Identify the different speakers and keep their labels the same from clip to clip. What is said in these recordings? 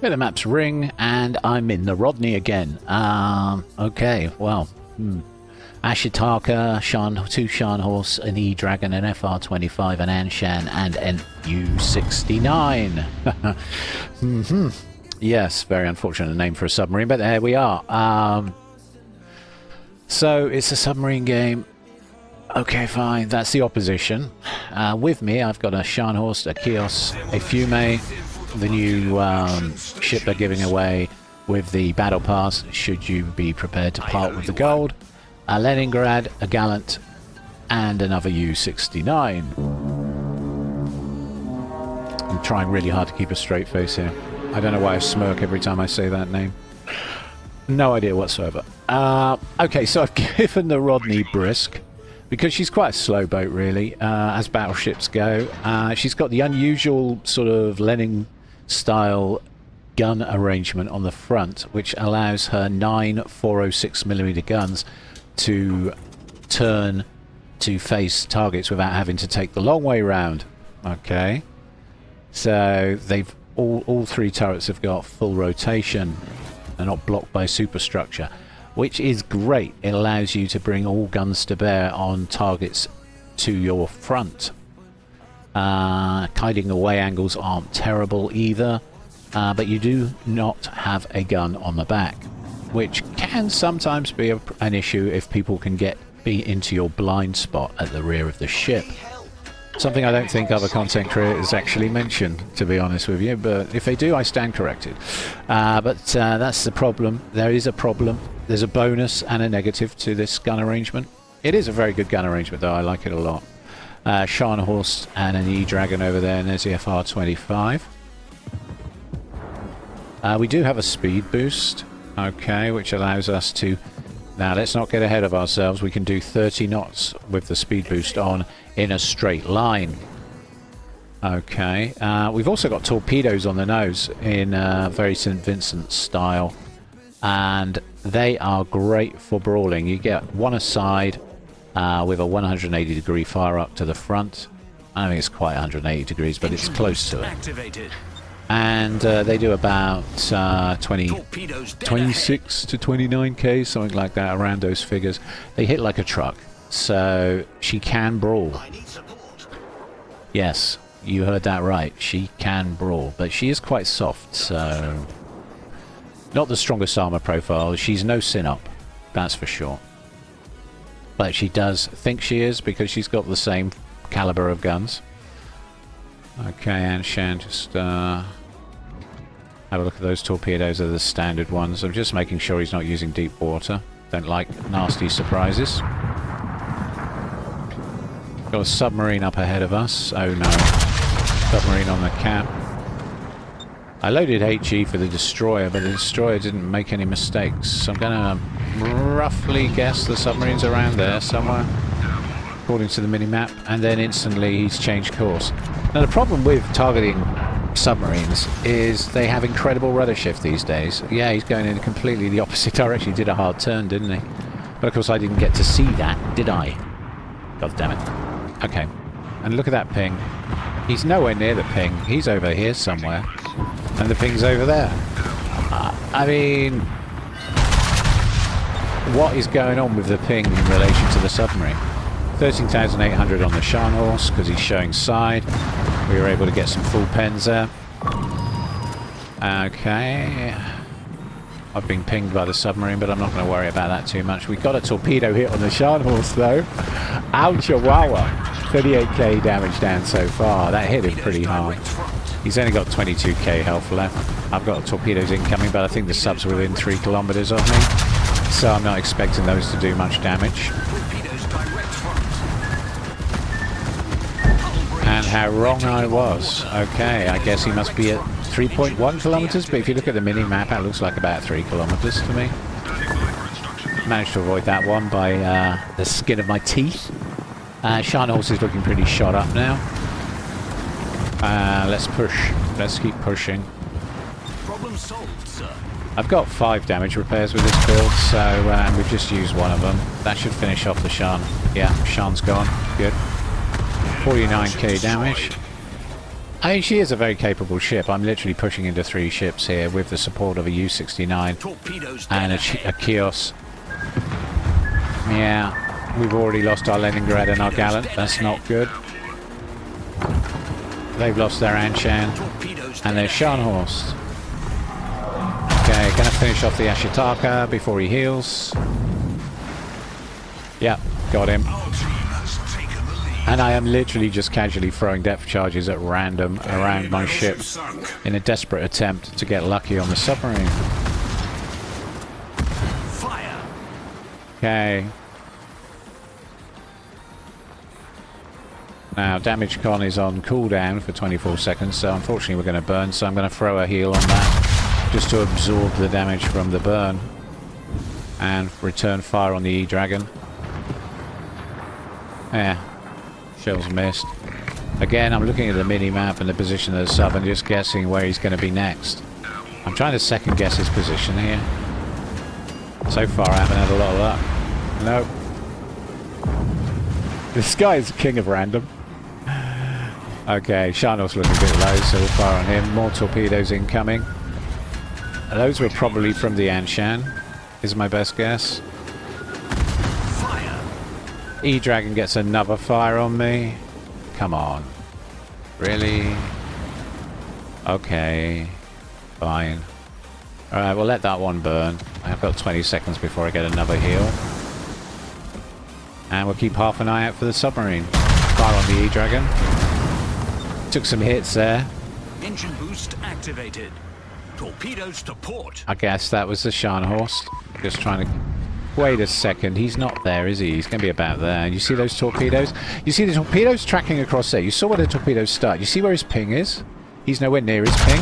Speaker 1: Okay, the map's ring, and I'm in the Rodney again. Okay, well, Ashitaka, two Scharnhorst, an E-Dragon, an FR-25, an Anshan, and an U-69. Yes, very unfortunate name for a submarine, but there we are. So, it's a submarine game. Okay, fine, that's the opposition. With me, I've got a Scharnhorst, a Chios, a Fume, the new ship they're giving away with the battle pass, should you be prepared to part with the gold, a Leningrad, a Gallant, and another U-69. I'm trying really hard to keep a straight face here. I don't know why I smirk every time I say that name. No idea whatsoever. Okay, so I've given the Rodney Brisk, because she's quite a slow boat, really, as battleships go. She's got the unusual sort of Lenin-style gun arrangement on the front, which allows her 9 406mm guns to turn to face targets without having to take the long way round. Okay, so they've all three turrets have got full rotation. They're not blocked by superstructure, which is great. It allows you to bring all guns to bear on targets to your front. Kiting away angles aren't terrible either, but you do not have a gun on the back, which can sometimes be an issue if people can be into your blind spot at the rear of the ship. Something I don't think other content creators actually mention, to be honest with you, but if they do, I stand corrected. But that's the problem. There is a problem. There's a bonus and a negative to this gun arrangement. It is a very good gun arrangement, though. I like it a lot. Scharnhorst and an E-Dragon over there, and there's the FR-25. We do have a speed boost, okay, which allows us to... Now, let's not get ahead of ourselves. We can do 30 knots with the speed boost on in a straight line. Okay. We've also got torpedoes on the nose in very St. Vincent style. And they are great for brawling. You get one aside with a 180-degree fire up to the front. I don't think it's quite 180 degrees, but it's close to it. And they do about 26 to 29k, something like that, around those figures. They hit like a truck, so she can brawl. Yes, you heard that right. She can brawl, but she is quite soft, so... Not the strongest armor profile. She's no sin-up, that's for sure. But she does think she is, because she's got the same caliber of guns. Okay, Anshan, just have a look at those torpedoes. Are the standard ones. I'm just making sure he's not using deep water. Don't like nasty surprises. Got a submarine up ahead of us. Oh no. Submarine on the cap. I loaded HE for the destroyer, but the destroyer didn't make any mistakes. So I'm going to roughly guess the submarine's around there somewhere, according to the mini-map, and then instantly he's changed course. Now the problem with targeting submarines is they have incredible rudder shift these days. Yeah, he's going in completely the opposite direction. He did a hard turn, didn't he? But of course I didn't get to see that, did I? God damn it. Okay, and look at that ping. He's nowhere near the ping. He's over here somewhere. And the ping's over there. I mean... What is going on with the ping in relation to the submarine? 13,800 on the Scharnhorst because he's showing side. We were able to get some full pens there. Okay. I've been pinged by the submarine, but I'm not going to worry about that too much. We got a torpedo hit on the Scharnhorst though. Ouch, Wawa. 38k damage down so far. That hit him pretty hard. He's only got 22k health left. I've got torpedoes incoming, but I think the sub's within 3 kilometers of me. So I'm not expecting those to do much damage. And how wrong I was. Okay, I guess he must be at 3.1 kilometers, but if you look at the mini-map, that looks like about 3 kilometers to me. Managed to avoid that one by the skin of my teeth. Scharnhorst is looking pretty shot up now. Let's push. Let's keep pushing.
Speaker 2: Problem solved, sir.
Speaker 1: I've got 5 damage repairs with this build, so and we've just used one of them. That should finish off the Shan. Yeah, Shan's gone. Good. 49k damage. I mean, she is a very capable ship. I'm literally pushing into 3 ships here with the support of a U-69
Speaker 2: Torpedoes
Speaker 1: and a Kios. Yeah, we've already lost our Leningrad and our Gallant. That's not good. They've lost their Anshan and their Scharnhorst. Okay, gonna finish off the Ashitaka before he heals. Yep, got him. And I am literally just casually throwing depth charges at random around my ship in a desperate attempt to get lucky on the submarine.
Speaker 2: Fire.
Speaker 1: Okay. Now, damage con is on cooldown for 24 seconds, so unfortunately we're going to burn, so I'm going to throw a heal on that just to absorb the damage from the burn and return fire on the E-Dragon. Yeah, shells missed. Again, I'm looking at the mini-map and the position of the sub and just guessing where he's going to be next. I'm trying to second guess his position here. So far I haven't had a lot of luck. Nope. This guy is king of random. Okay, Sharnok's looking a bit low, so we'll fire on him. More torpedoes incoming. Those were probably from the Anshan, is my best guess.
Speaker 2: Fire.
Speaker 1: E-Dragon gets another fire on me. Come on. Really? Okay. Fine. Alright, we'll let that one burn. I've got 20 seconds before I get another heal. And we'll keep half an eye out for the submarine. Fire on the E-Dragon. Took some hits there.
Speaker 2: Engine boost activated. Torpedoes to port.
Speaker 1: I guess that was the Scharnhorst. Just trying to... Wait a second, he's not there, is he? He's going to be about there. You see those torpedoes? You see the torpedoes tracking across there. You saw where the torpedoes start. You see where his ping is? He's nowhere near his ping.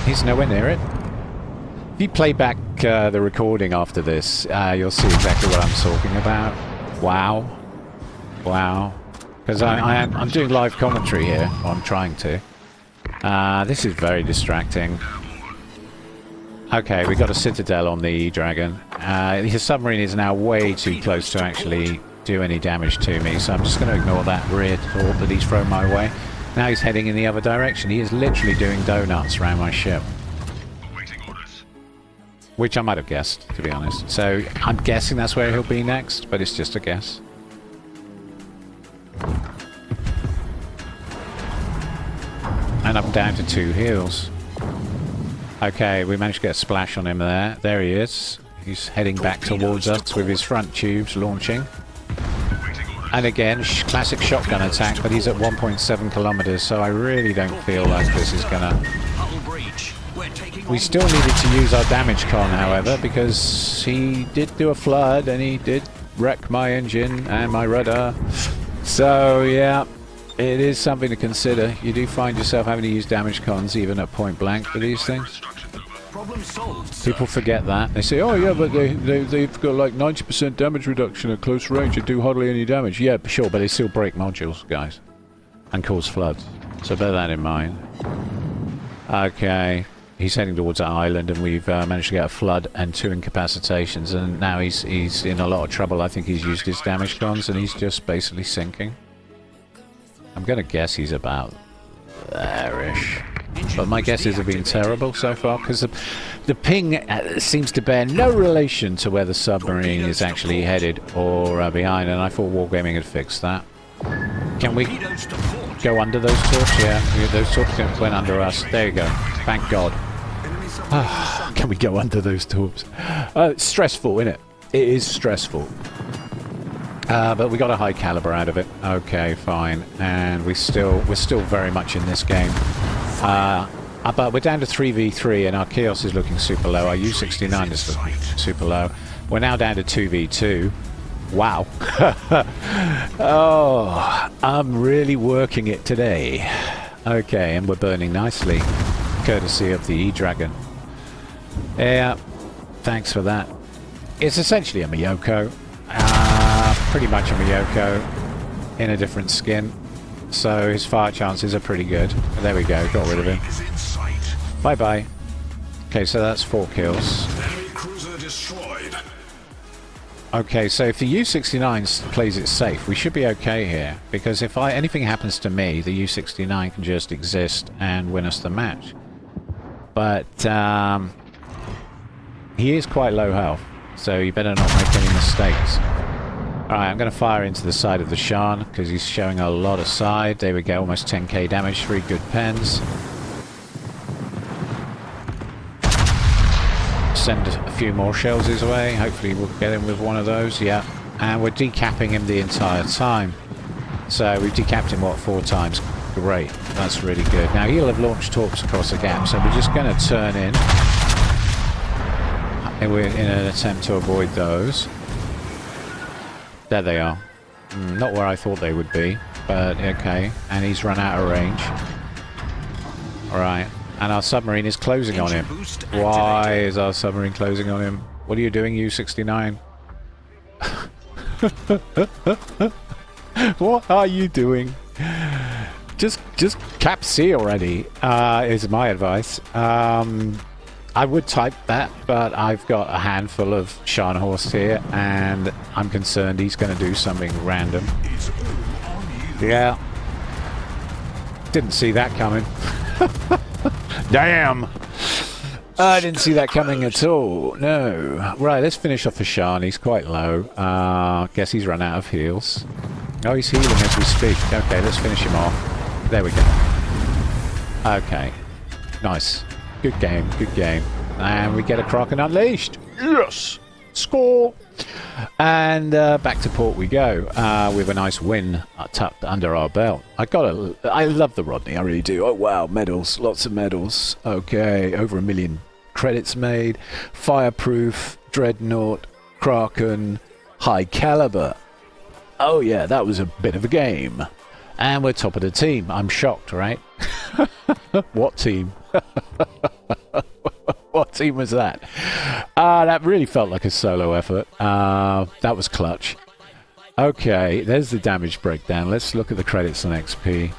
Speaker 1: He's nowhere near it. If you play back the recording after this, you'll see exactly what I'm talking about. Wow. Wow. Because I'm doing live commentary here. Or I'm trying to. This is very distracting. Okay, we got a Citadel on the E-Dragon. His submarine is now way too close to actually do any damage to me, so I'm just going to ignore that rear torp that he's thrown my way. Now he's heading in the other direction. He is literally doing donuts around my ship. Which I might have guessed, to be honest. So I'm guessing that's where he'll be next, but it's just a guess. And I'm down to 2 heals. Okay, we managed to get a splash on him there. There he is. He's heading back towards us with his front tubes launching. And again, classic shotgun attack, but he's at 1.7 kilometers, so I really don't feel like this is gonna... We still needed to use our damage con, however, because he did do a flood and he did wreck my engine and my rudder. So, yeah, it is something to consider. You do find yourself having to use damage cons even at point blank for these things.
Speaker 2: Problem solved, sir.
Speaker 1: People forget that. They say, oh yeah, but they've got like 90% damage reduction at close range and do hardly any damage. Yeah, sure, but they still break modules, guys. And cause floods. So bear that in mind. Okay. He's heading towards that island and we've managed to get a flood and 2 incapacitations. And now he's in a lot of trouble. I think he's used his damage cons and he's just basically sinking. I'm going to guess he's about there-ish. But my guesses have been terrible so far because the ping seems to bear no relation to where the submarine is actually headed or behind, and I thought Wargaming had fixed that. Can we go under those torps? Yeah, those torps went under us. There you go. Thank God. Can we go under those torps? It's stressful, isn't it? It is stressful. But we got a high caliber out of it. Okay, fine. And we're still very much in this game. But we're down to 3v3 and our Chaos is looking super low. Our U69 is looking super low. We're now down to 2v2. Wow. Oh, I'm really working it today. Okay, and we're burning nicely. Courtesy of the E-Dragon. Yeah, thanks for that. It's essentially a Miyoko. Pretty much a Miyoko in a different skin. So his fire chances are pretty good. There we go, got rid of him. Bye-bye. Okay, so that's 4 kills. Okay, so if the U-69 plays it safe, we should be okay here. Because if anything happens to me, the U-69 can just exist and win us the match. But he is quite low health, so you better not make any mistakes. Alright, I'm going to fire into the side of the Shan, because he's showing a lot of side. There we go, almost 10k damage, 3 good pens. Send a few more shells his way. Hopefully we'll get him with one of those. Yeah. And we're decapping him the entire time. So we've decapped him, what, 4 times? Great. That's really good. Now he'll have launched torps across the gap, so we're just going to turn in. And we're in an attempt to avoid those. There they are. Not where I thought they would be, but okay. And he's run out of range. Alright. And our submarine is closing on him. Why is our submarine closing on him? What are you doing, U-69? What are you doing? Just cap C already, is my advice. I would type that, but I've got a handful of Scharnhorst here, and I'm concerned he's going to do something random. Yeah. Didn't see that coming. Damn! I didn't see that coming at all. No. Right, let's finish off the Shan. He's quite low. Guess he's run out of heals. Oh, he's healing as we speak. Okay, let's finish him off. There we go. Okay. Nice. Good game, good game. And we get a Kraken Unleashed. Yes! Score! And back to port we go with a nice win tucked under our belt. I love the Rodney, I really do. Oh wow, medals, lots of medals. Okay, over 1 million credits made. Fireproof, Dreadnought, Kraken, High Caliber. Oh yeah, that was a bit of a game. And we're top of the team. I'm shocked, right? What team? What team was that? That really felt like a solo effort. That was clutch. Okay, there's the damage breakdown. Let's look at the credits and XP.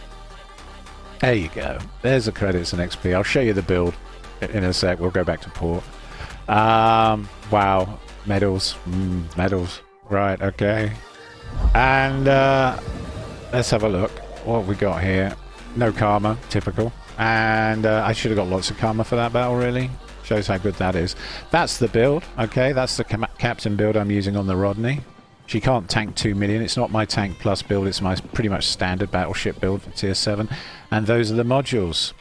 Speaker 1: There you go. There's the credits and XP. I'll show you the build in a sec. We'll go back to port. Wow. Medals. Medals. Right, okay. And let's have a look. What have we got here? No karma. Typical. And I should have got lots of karma for that battle, really. Shows how good that is. That's the build. Okay, that's the captain build I'm using on the Rodney. She can't tank 2 million. It's not my tank plus build. It's my pretty much standard battleship build for tier 7. And those are the modules.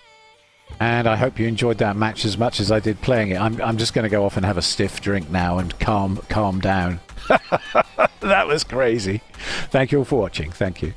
Speaker 1: And I hope you enjoyed that match as much as I did playing it. I'm just going to go off and have a stiff drink now and calm down. That was crazy. Thank you all for watching. Thank you.